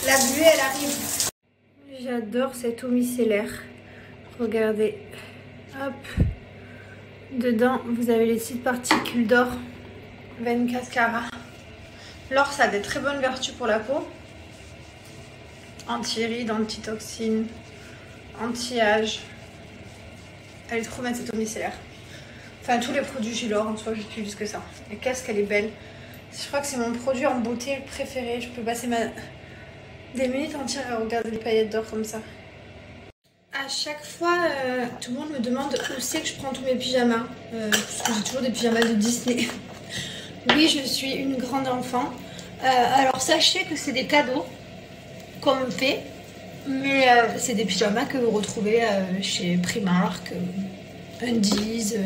La buée, elle arrive. J'adore cette eau micellaire. Regardez. Hop. Dedans, vous avez les petites particules d'or. 24 carats. L'or, ça a des très bonnes vertus pour la peau. Anti-rides, anti-toxines, anti-âge. Elle est trop bien cette eau micellaire. Enfin, tous les produits Gilor, en soi, j'utilise que ça. Et qu'est-ce qu'elle est belle. Je crois que c'est mon produit en beauté préféré. Je peux passer des minutes entières à regarder les paillettes d'or comme ça. À chaque fois, tout le monde me demande où c'est que je prends tous mes pyjamas. Parce que j'ai toujours des pyjamas de Disney. Oui, je suis une grande enfant. Alors sachez que c'est des cadeaux qu'on me fait. Mais c'est des pyjamas que vous retrouvez chez Primark, Undies.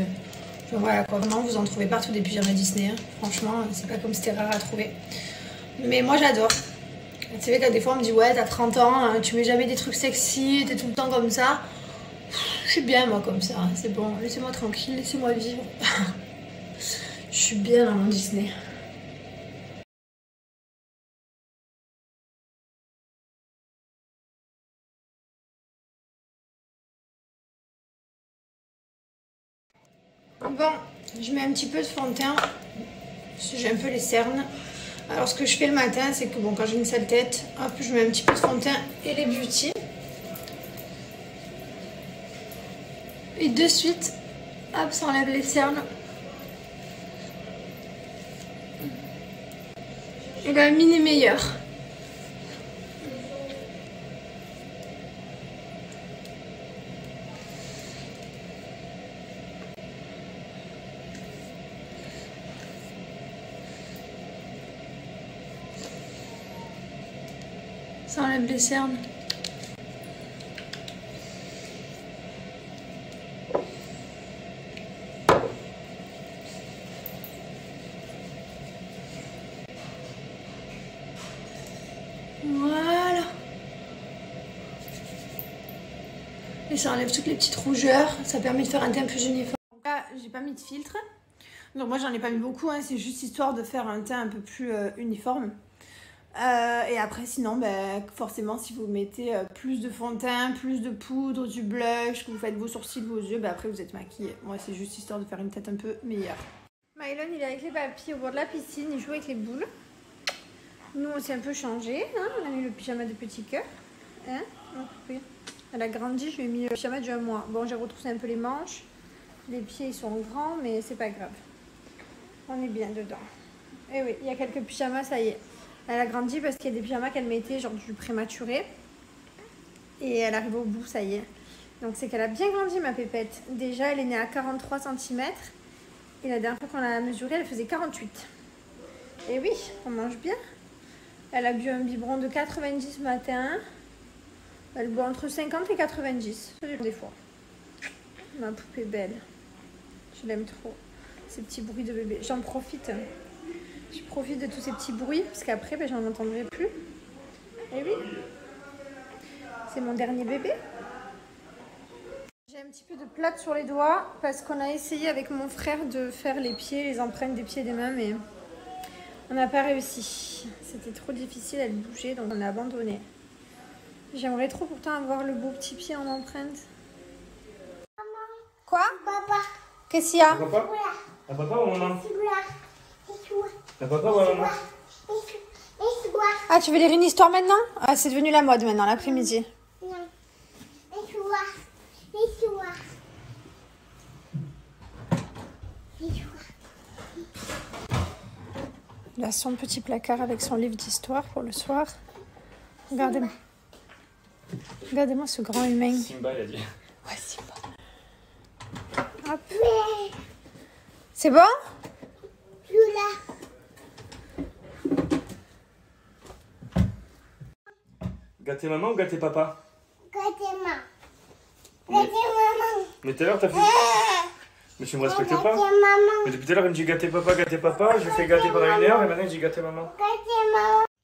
Enfin, voilà quoi, vraiment vous en trouvez partout des pyjamas Disney. Hein. Franchement, c'est pas comme c'était rare à trouver. Mais moi j'adore. C'est vrai que des fois on me dit ouais t'as 30 ans, tu mets jamais des trucs sexy, t'es tout le temps comme ça. Je suis bien moi comme ça, c'est bon, laissez-moi tranquille, laissez-moi vivre. Je suis bien dans mon Disney. Bon, je mets un petit peu de fond de teint, parce que j'ai un peu les cernes. Alors ce que je fais le matin, c'est que bon, quand j'ai une sale tête, hop, je mets un petit peu de fond de teint et les beauty. Et de suite, hop, ça enlève les cernes. Et la mine est meilleure. Ça enlève les cernes. Voilà. Et ça enlève toutes les petites rougeurs. Ça permet de faire un teint plus uniforme. Là, j'ai pas mis de filtre. Donc moi, j'en ai pas mis beaucoup. Hein. C'est juste histoire de faire un teint un peu plus uniforme. Et après sinon forcément si vous mettez plus de fond de teint, plus de poudre, du blush, que vous faites vos sourcils, vos yeux, après vous êtes maquillée. Moi c'est juste histoire de faire une tête un peu meilleure. Mylon il est avec les papilles au bord de la piscine, il joue avec les boules. Nous on s'est un peu changé, hein. On a mis le pyjama de petit cœur. Hein, elle a grandi, je lui ai mis le pyjama de 1 mois. Bon j'ai retroussé un peu les manches, les pieds ils sont grands mais c'est pas grave. On est bien dedans. Et oui, il y a quelques pyjamas, ça y est. Elle a grandi parce qu'il y a des pyjamas qu'elle mettait, genre du prématuré. Et elle arrive au bout, ça y est. Donc c'est qu'elle a bien grandi, ma pépette. Déjà, elle est née à 43 cm. Et la dernière fois qu'on l'a mesurée, elle faisait 48. Et oui, on mange bien. Elle a bu un biberon de 90 ce matin. Elle boit entre 50 et 90. Ça dépend des fois. Ma poupée belle. Je l'aime trop. Ces petits bruits de bébé. J'en profite. Je profite de tous ces petits bruits, parce qu'après, j'en entendrai plus. Et oui, c'est mon dernier bébé. J'ai un petit peu de plaque sur les doigts, parce qu'on a essayé avec mon frère de faire les pieds, les empreintes des pieds et des mains, mais on n'a pas réussi. C'était trop difficile, elle bougeait, donc on a abandonné. J'aimerais trop pourtant avoir le beau petit pied en empreinte. Quoi? Papa. Qu'est-ce qu'il y a? Papa? Un papa ou maman? Un papa ou maman? Ah, tu veux lire une histoire maintenant? Ah, c'est devenu la mode maintenant, l'après-midi. Il a son petit placard avec son livre d'histoire pour le soir. Regardez-moi. Regardez-moi ce grand humain. Simba, il a dit. Ouais, Simba. Hop. C'est bon? Gâter maman ou gâter papa? Gâter maman. Mais tout à l'heure, t'as fait. Mais tu me respectes pas? Maman. Mais depuis tout à l'heure, il me dit gâter papa, je fais gâter pendant 1 heure et maintenant il dit gâter maman.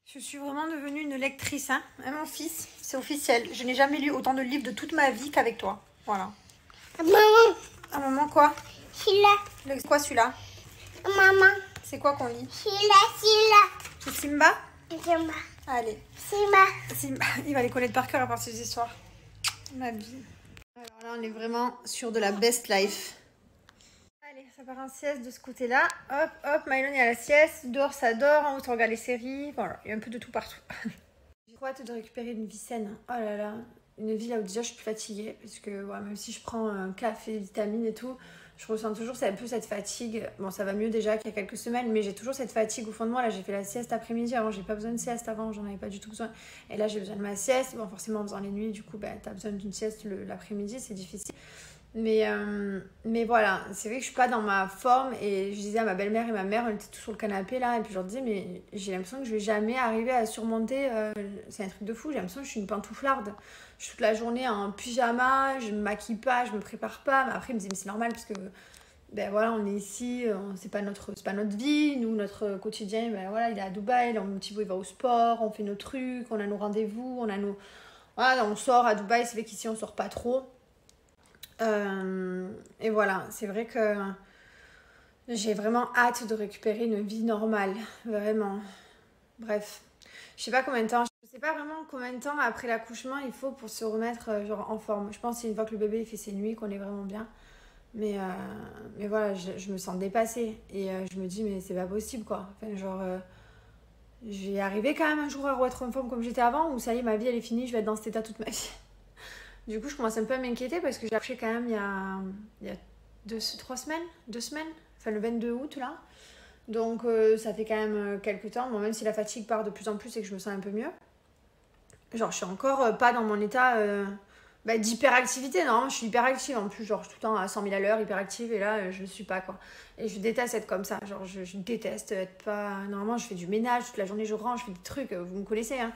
Je suis vraiment devenue une lectrice, hein. Et mon fils, c'est officiel. Je n'ai jamais lu autant de livres de toute ma vie qu'avec toi. Voilà. Maman. Ah, maman, quoi? Sheila. C'est quoi celui-là? Maman. C'est quoi qu'on lit? Sheila. C'est Simba? Simba. Allez. Sima. Il va les connaître par cœur à part ces histoires. Ma vie. Alors là, on est vraiment sur de la best life. Allez, ça part en sieste de ce côté-là. Hop, hop, Mylon est à la sieste. Dehors, ça dort. En haut, on regarde les séries. Voilà, il y a un peu de tout partout. J'ai trop hâte de récupérer une vie saine. Oh là là. Une vie là où déjà je suis plus fatiguée. Parce que ouais, même si je prends un café, vitamines et tout, je ressens toujours un peu cette fatigue. Bon, ça va mieux déjà qu'il y a quelques semaines, mais j'ai toujours cette fatigue au fond de moi. Là, j'ai fait la sieste après-midi. Avant, j'ai pas besoin de sieste avant. J'en avais pas du tout besoin. Et là, j'ai besoin de ma sieste. Bon, forcément, en faisant les nuits, du coup, bah, t'as besoin d'une sieste l'après-midi. C'est difficile. Mais voilà, c'est vrai que je suis pas dans ma forme. Et je disais à ma belle-mère et ma mère, on était tous sur le canapé là. Et puis je leur disais, mais j'ai l'impression que je vais jamais arriver à surmonter. C'est un truc de fou. J'ai l'impression que je suis une pantouflarde. Je suis toute la journée en pyjama, je me maquille pas, je me prépare pas. Mais après, ils me disaient, mais c'est normal parce que ben voilà, on est ici, c'est pas notre vie. Nous, notre quotidien, ben voilà, il est à Dubaï. Là, mon petit bout, il va au sport, on fait nos trucs, on a nos rendez-vous, on a nos. Voilà, on sort à Dubaï. C'est vrai qu'ici, on sort pas trop. Et voilà, c'est vrai que j'ai vraiment hâte de récupérer une vie normale. Vraiment. Bref. Je sais pas combien de temps. Je sais pas vraiment combien de temps après l'accouchement il faut pour se remettre genre en forme. Je pense que c'est une fois que le bébé il fait ses nuits qu'on est vraiment bien. Mais voilà, je me sens dépassée. Et je me dis, mais c'est pas possible quoi. Enfin, genre, je vais y arriver quand même un jour à être en forme comme j'étais avant, ou ça y est, ma vie elle est finie, je vais être dans cet état toute ma vie. Du coup, je commence un peu à m'inquiéter parce que j'ai accouché quand même il y a 2 semaines, enfin le 22 août là. Donc ça fait quand même quelques temps. Bon, même si la fatigue part de plus en plus et que je me sens un peu mieux. Genre, je suis encore pas dans mon état d'hyperactivité. Normalement, je suis hyperactive. En plus, genre, je suis tout le temps à 100 000 à l'heure, hyperactive. Et là, je ne suis pas, quoi. Et je déteste être comme ça. Genre, je déteste être pas... Normalement, je fais du ménage toute la journée, je range, je fais des trucs. Vous me connaissez, hein.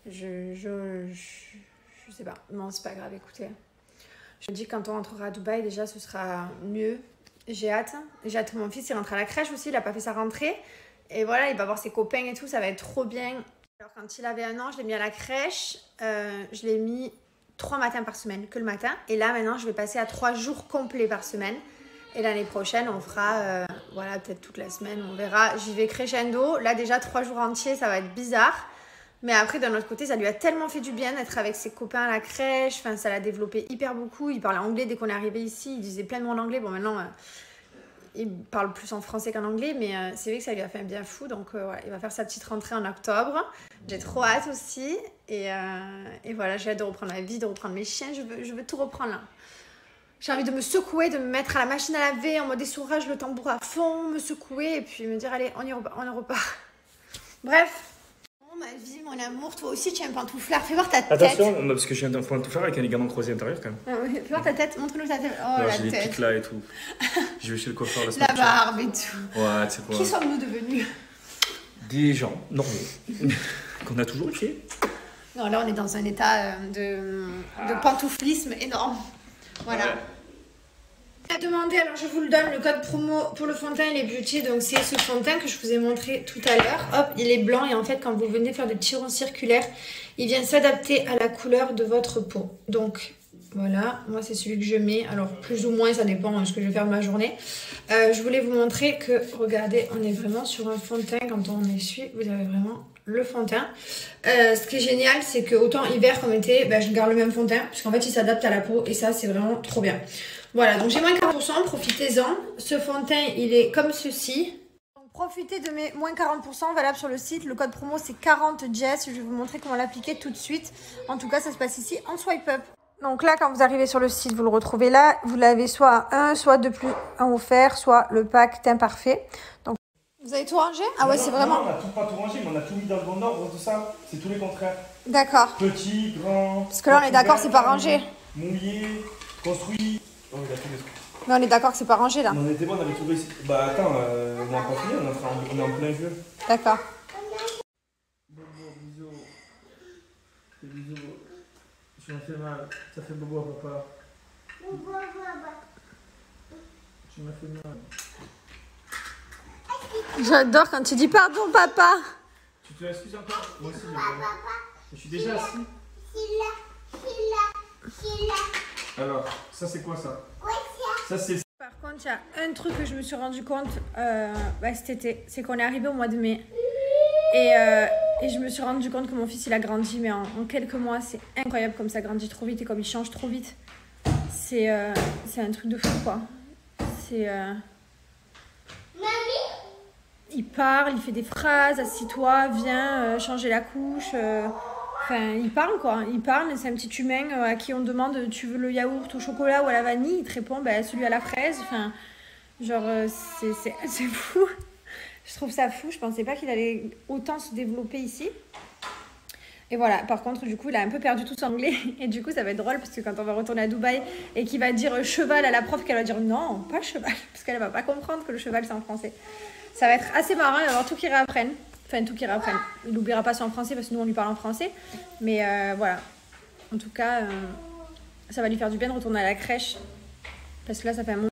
Je sais pas. Non, c'est pas grave, écoutez. Je me dis que quand on rentrera à Dubaï, déjà, ce sera mieux. J'ai hâte. J'ai hâte que mon fils il rentre à la crèche aussi. Il n'a pas fait sa rentrée. Et voilà, il va voir ses copains et tout. Ça va être trop bien. Alors, quand il avait 1 an, je l'ai mis à la crèche. Je l'ai mis 3 matins par semaine, que le matin. Et là, maintenant, je vais passer à 3 jours complets par semaine. Et l'année prochaine, on fera, voilà, peut-être toute la semaine. On verra. J'y vais crescendo. Là, déjà, 3 jours entiers, ça va être bizarre. Mais après, d'un autre côté, ça lui a tellement fait du bien d'être avec ses copains à la crèche. Enfin, ça l'a développé hyper beaucoup. Il parlait anglais dès qu'on est arrivé ici. Il disait plein de mots en anglais. Bon, maintenant, il parle plus en français qu'en anglais. Mais c'est vrai que ça lui a fait un bien fou. Donc, voilà, il va faire sa petite rentrée en octobre. J'ai trop hâte aussi. Et voilà, j'ai hâte de reprendre ma vie, de reprendre mes chiens. Je veux tout reprendre là. J'ai envie de me secouer, de me mettre à la machine à laver en mode essourage, le tambour à fond, me secouer et puis me dire, allez, on en repart. Bref. Ma vie, mon amour, toi aussi tu es un pantouflard. Fais voir ta tête. Attention, parce que je suis un pantouflard avec un ligament croisé intérieur quand même. Ah oui, fais voir ta tête, montre-nous ta tête. Oh, alors, la j'ai tête. des pics là et tout. Je vais chez le coiffeur la semaine La barbe et tout. Ouais, tu sais quoi. Qui sommes-nous devenus? Des gens normaux. Qu'on a toujours été. Non, là on est dans un état de pantouflisme énorme. Voilà. Ouais. À demander, alors je vous le donne, le code promo pour le fond de teint et les beauty. Donc c'est ce fond de teint que je vous ai montré tout à l'heure. Hop, il est blanc et en fait quand vous venez faire des petits ronds circulaires, il vient s'adapter à la couleur de votre peau. Donc voilà, moi c'est celui que je mets. Alors plus ou moins, ça dépend de ce que je vais faire de ma journée. Je voulais vous montrer que, regardez, on est vraiment sur un fond de teint. Quand on essuie, vous avez vraiment le fond de teint. Ce qui est génial, c'est que autant hiver comme été, je garde le même fond de teint. Parce qu'en fait, il s'adapte à la peau et ça, c'est vraiment trop bien. Voilà, donc j'ai moins 40%, profitez-en. Ce fond de teint, il est comme ceci. Donc profitez de mes moins 40% valables sur le site. Le code promo, c'est 40Jess. Je vais vous montrer comment l'appliquer tout de suite. En tout cas, ça se passe ici en swipe up. Donc là, quand vous arrivez sur le site, vous le retrouvez là. Vous l'avez soit un, soit de plus un offert, soit le pack teint parfait. Donc, vous avez tout rangé? Ah ouais, c'est vraiment... Non, on n'a pas tout rangé, mais on a tout mis dans le bon ordre, tout ça. C'est tous les contraires. D'accord. Petit, grand... Parce que là, on est d'accord, c'est pas rangé. Mouillé, construit... Oh, il a tous les trucs. Mais on est d'accord que c'est pas rangé là. On était bon, on avait tout réussi. Bah attends, on n'a pas fini, on est en plein jeu. D'accord. Bobo, bisous. Bisous. Tu m'as fait mal. Ça fait bobo à papa. Bobo, papa. Tu m'as fait mal. J'adore quand tu dis pardon papa. Tu te excuses encore? Moi aussi, je suis déjà assis. Alors, ça c'est quoi ça? Ça c'est... Par contre, il y a un truc que je me suis rendu compte cet été, c'est qu'on est arrivé au mois de mai. Et Et je me suis rendu compte que mon fils, il a grandi, mais en quelques mois, c'est incroyable comme ça grandit trop vite et comme il change trop vite. C'est un truc de fou, quoi. C'est... Il parle, il fait des phrases, assis-toi, viens, changer la couche. Enfin, il parle, quoi. Il parle, c'est un petit humain à qui on demande tu veux le yaourt au chocolat ou à la vanille. Il te répond celui à la fraise. Enfin, genre, c'est fou. Je trouve ça fou. Je pensais pas qu'il allait autant se développer ici. Et voilà, par contre, du coup, il a un peu perdu tout son anglais. Et du coup, ça va être drôle parce que quand on va retourner à Dubaï et qu'il va dire cheval à la prof, qu'elle va dire non, pas cheval. Parce qu'elle va pas comprendre que le cheval, c'est en français. Ça va être assez marrant, il va avoir tout qu'il réapprenne. Enfin, tout qu'il réapprenne. Il n'oubliera pas son français parce que nous, on lui parle en français. Mais voilà. En tout cas, ça va lui faire du bien de retourner à la crèche. Parce que là, ça fait un moment.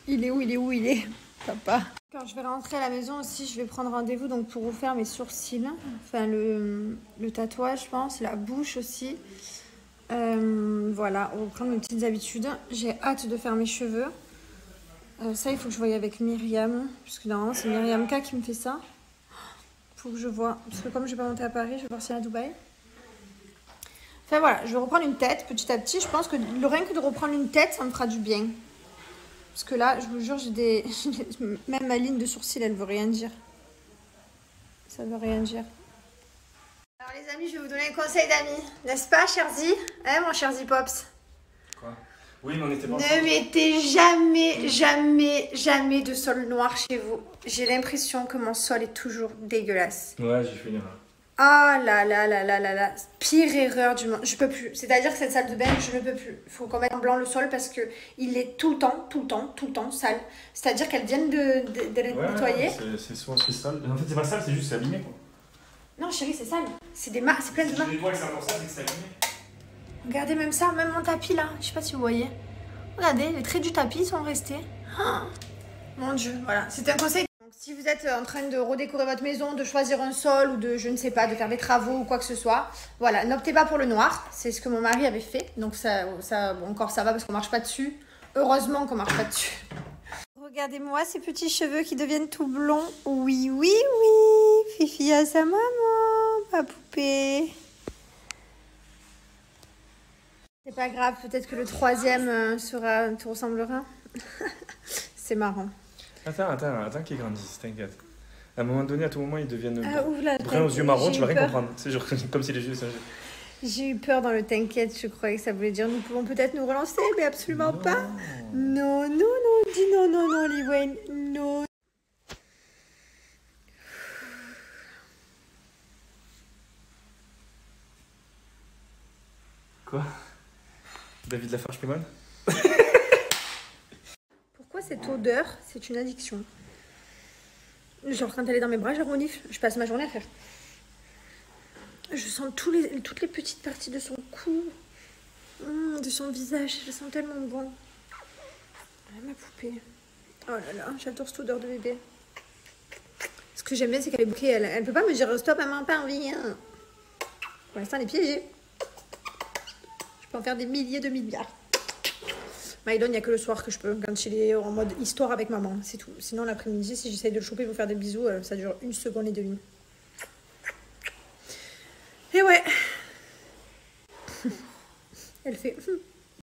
Il est, papa. Quand je vais rentrer à la maison aussi, je vais prendre rendez-vous donc pour refaire mes sourcils. Enfin, le tatouage, je pense. La bouche aussi. Voilà, reprendre mes petites habitudes. J'ai hâte de faire mes cheveux. Ça, il faut que je voie avec Myriam, puisque normalement, c'est Myriam K qui me fait ça. Il faut que je vois, parce que comme je vais pas monter à Paris, je vais partir à Dubaï. Enfin voilà, je vais reprendre une tête petit à petit. Je pense que rien que de reprendre une tête, ça me fera du bien. Parce que là, je vous jure, j'ai des... Même ma ligne de sourcil, elle veut rien dire. Ça veut rien dire. Alors les amis, je vais vous donner un conseil d'amis. N'est-ce pas, Cherzi? Hein, mon Cherzi Pops? Quoi? Oui, mais on était pas Ne mettez jamais de sol noir chez vous. J'ai l'impression que mon sol est toujours dégueulasse. Ouais, j'ai fait une erreur. Ah là. Pire erreur du monde. Je peux plus. C'est-à-dire que cette salle de bain, je ne peux plus. Il faut qu'on mette en blanc le sol parce qu'il est tout le temps sale. C'est-à-dire qu'elles viennent de nettoyer. C'est souvent c'est sale. En fait, c'est pas sale, c'est juste abîmé, quoi. Non, chérie, c'est sale. C'est plein de marques. Les doigts, c'est encore ça, c'est que c'est abîmé. Regardez même ça, même mon tapis là. Je sais pas si vous voyez. Regardez, les traits du tapis sont restés. Oh, mon Dieu, voilà. C'est un conseil. Donc, si vous êtes en train de redécorer votre maison, de choisir un sol ou de, je ne sais pas, de faire des travaux ou quoi que ce soit, voilà, n'optez pas pour le noir. C'est ce que mon mari avait fait. Donc ça bon, encore ça va parce qu'on marche pas dessus. Heureusement qu'on marche pas dessus. Regardez-moi ces petits cheveux qui deviennent tout blonds. Oui. Fifi à sa maman, ma poupée. C'est pas grave, peut-être que le troisième te ressemblera. C'est marrant. Attends qu'ils grandissent, t'inquiète. À un moment donné, à tout moment, ils deviennent bruns aux yeux marrons, marrons, tu vas rien comprendre. C'est genre comme si les yeux s'injectent. J'ai eu peur dans le t'inquiète, je croyais que ça voulait dire nous pouvons peut-être nous relancer, mais absolument pas. Non, dis non, Liwayne, non. Quoi? David Lafarge-Piman? Pourquoi cette odeur, c'est une addiction? Genre quand elle est dans mes bras, je renifle, je passe ma journée à faire. Je sens toutes les petites parties de son cou, de son visage, je sens tellement bon. Ah, ma poupée. Oh là là, j'adore cette odeur de bébé. Ce que j'aime bien, c'est qu'elle est bouquée, elle peut pas me dire stop, maman, pas envie. Hein. Pour l'instant, elle est piégée. Je peux en faire des milliers de milliards. Maïdon, il n'y a que le soir que je peux, quand il est en mode histoire avec maman, c'est tout. Sinon, l'après-midi, si j'essaye de le choper pour faire des bisous, ça dure 1 seconde et demie. Et ouais. Elle fait...